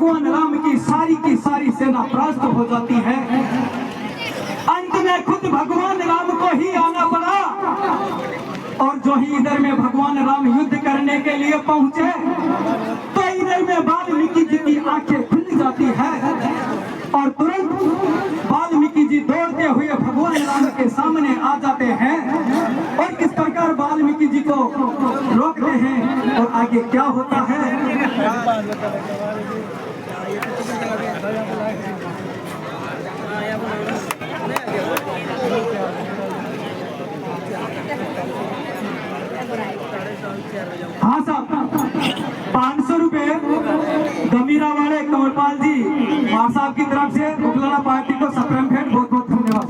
भगवान राम की सारी सेना परास्त हो जाती है। अंत में खुद भगवान राम को ही आना पड़ा। और जो ही इधर में भगवान राम युद्ध करने के लिए पहुंचे तो इधर में वाल्मीकि जी की आंखें खुल जाती है और तुरंत वाल्मीकि जी दौड़ते हुए भगवान राम के सामने आ जाते हैं और किस प्रकार वाल्मीकि जी को रोकते हैं और आगे क्या होता है। हाँ साहब, 500 रुपए गमीरा वाले कंवरपाल जी मार साहब की तरफ से उगलाना पार्टी को सप्रेम भेंट बहुत बहुत धन्यवाद।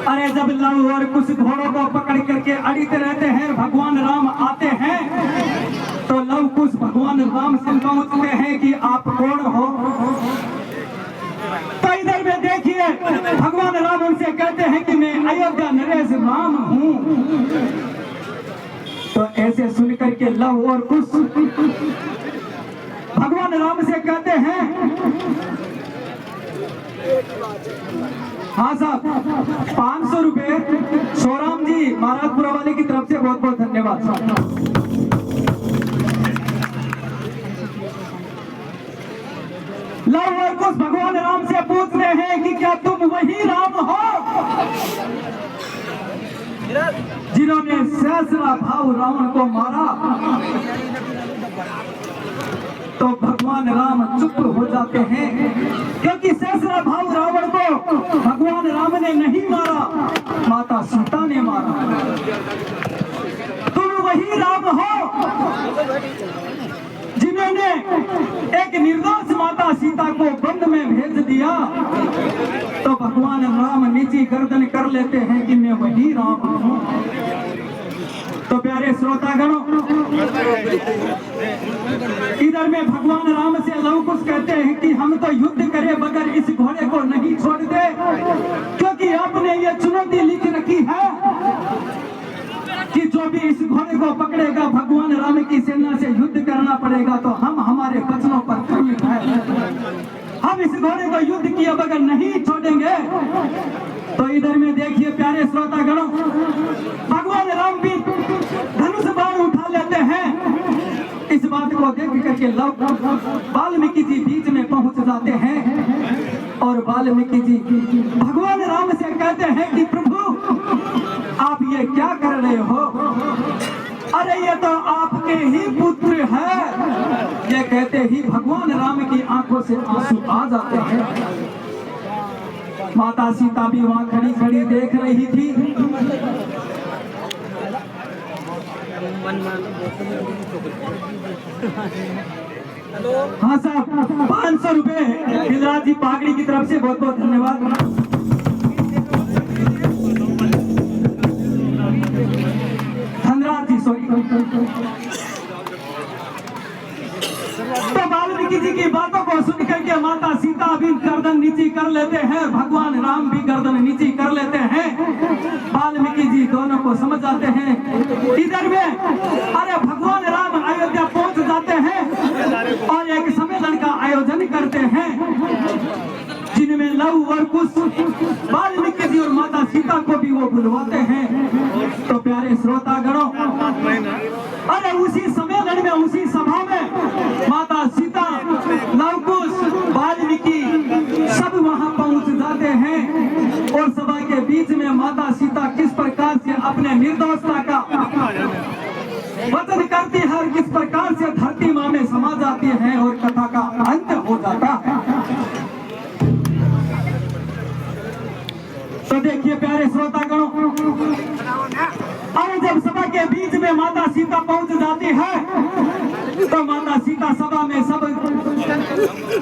अरे जब लव और कुछ घोड़ों को पकड़ करके अड़ित रहते हैं, भगवान राम आते हैं तो लव कुछ भगवान राम से पूछते हैं कि आप कौन हो। तो इधर में देखिए भगवान राम उनसे कहते हैं कि मैं अयोध्या नरेश राम हूँ। तो ऐसे सुन करके लव और कुछ भगवान राम से कहते हैं हाँ साहब, 500 रुपए सोराम जी महाराजपुरा वाले की तरफ से बहुत बहुत धन्यवाद। लव और कुछ भगवान राम से पूछ रहे हैं कि क्या तुम वही राम हो जिन्होंने सहस्रा भाव रावण को मारा। तो भगवान राम चुप हो जाते हैं क्योंकि सहस्रा भाव रावण को भगवान राम ने नहीं मारा, माता सीता ने मारा। तुम वही राम हो जिन्होंने एक निर्दोष माता सीता को बंद में भेज दिया। तो भगवान राम नीची गर्दन कर लेते हैं कि मैं वही राम हूँ। तो प्यारे श्रोतागणों, इधर में भगवान राम से लव कुश कहते हैं कि हम तो युद्ध करे बगैर इस घोड़े को नहीं छोड़ते, क्योंकि आपने ये चुनौती लिख रखी है कि जो भी इस घोड़े को पकड़ेगा भगवान राम की सेना से युद्ध करना पड़ेगा। तो हम हमारे वचनों पर खड़े हैं, हम इस घोड़े को युद्ध किए बगैर नहीं छोड़ेंगे। तो इधर में देखिए प्यारे श्रोतागणों, भगवान राम भी धनुष बाण उठा लेते हैं। इस बात को देख करके वाल्मीकि जी बीच में पहुंच जाते हैं और वाल्मीकि जी भगवान राम से कहते हैं कि प्रभु आप ये क्या कर रहे हो। अरे ये तो आपके ही पुत्र है। ये कहते ही भगवान राम की आंखों से आंसू आ जाते हैं। माता सीता भी वहां खड़ी खड़ी देख रही थी। हाँ साहब, 500 रुपए गिलराज जी पागड़ी की तरफ से बहुत बहुत धन्यवाद। धनराज जी तो वाल्मीकि जी की बातों को सुन करके माता सीता भी गर्दन नीची कर लेते हैं, भगवान राम भी गर्दन नीची कर लेते हैं। वाल्मीकि जी दोनों को समझ आते हैं। इधर में अरे भगवान राम अयोध्या पहुंच जाते हैं और एक सम्मेलन का लव और कुश वाल्मीकि जी और माता सीता को भी वो बुलवाते हैं। तो प्यारे श्रोतागणों, अरे उसी सम्मेलन में, उसी सभा में माता सीता, लव कुश, वाल्मीकि सब वहां पहुंच जाते हैं और सभा के बीच में माता सीता किस प्रकार से अपने निर्दोषता का वचन करती है और किस प्रकार से धरती मां में समा जाती है और कथा का अंत हो जाता है। तो देखिए प्यारे श्रोतागणों, और जब सभा के बीच में माता सीता पहुंच जाती है तो माता सीता सभा में सब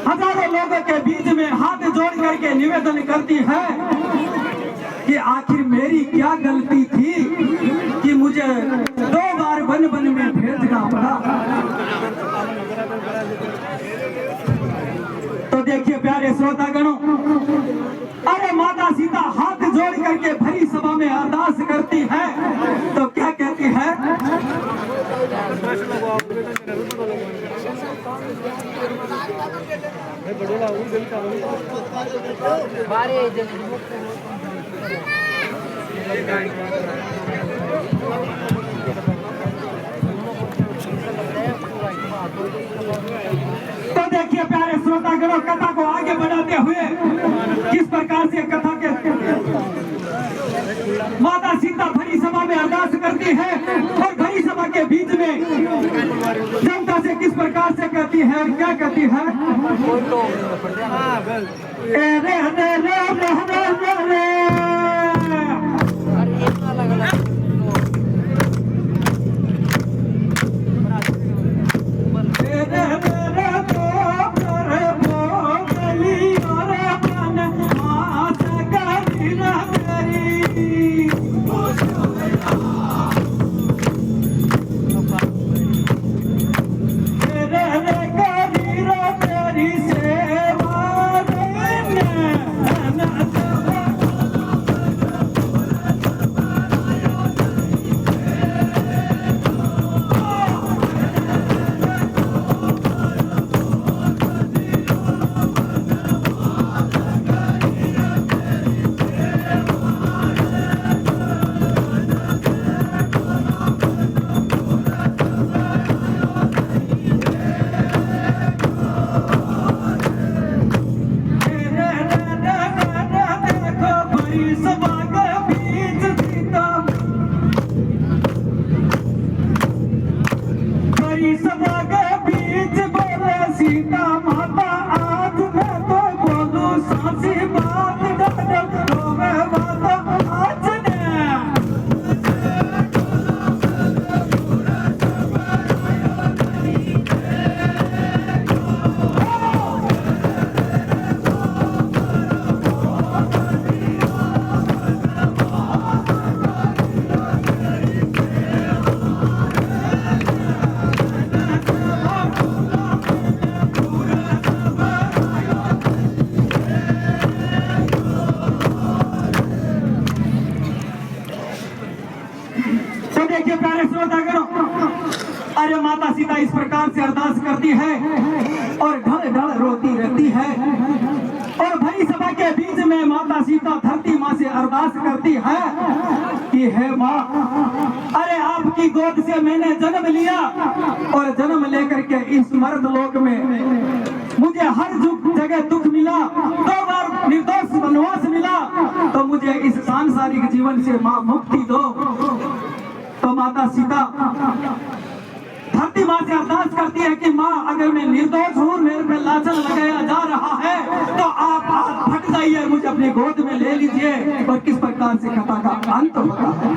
हजारों लोगों के बीच में हाथ जोड़ करके निवेदन करती है कि आखिर मेरी क्या गलती थी कि मुझे 2 बार वन वन में भेजना पड़ा। तो देखिए प्यारे श्रोतागणों, अरे माता सीता हाथ जोड़ करके भरी सभा में अरदास करती है तो क्या कहती है? तो देखिए प्यारे श्रोतागणों, कथा को आगे बढ़ाते हुए किस प्रकार से कथा के माता सीता भरी सभा में अरदास करती है और भरी सभा के बीच में जनता से किस प्रकार से कहती है और क्या कहती है? अरे माता सीता इस प्रकार से अरदास करती है और ढल ढल रोती रहती है और भरी सभा के बीच में माता सीता धरती माँ से अरदास करती है कि हे माँ, अरे आपकी गोद से मैंने जन्म लिया और जन्म लेकर के इस मर्द लोक में मुझे हर जगह दुख मिला, 2 बार निर्दोष वनवास मिला, तो मुझे इस सांसारिक जीवन से माँ मुक्ति दो। तो माता सीता धरती माँ से अरदास करती है कि माँ, अगर मैं निर्दोष हूँ, मेरे पे लांछन लगाया जा रहा है, तो आप फट जाइए, मुझे अपनी गोद में ले लीजिए। और किस प्रकार से कथा का अंत होता है।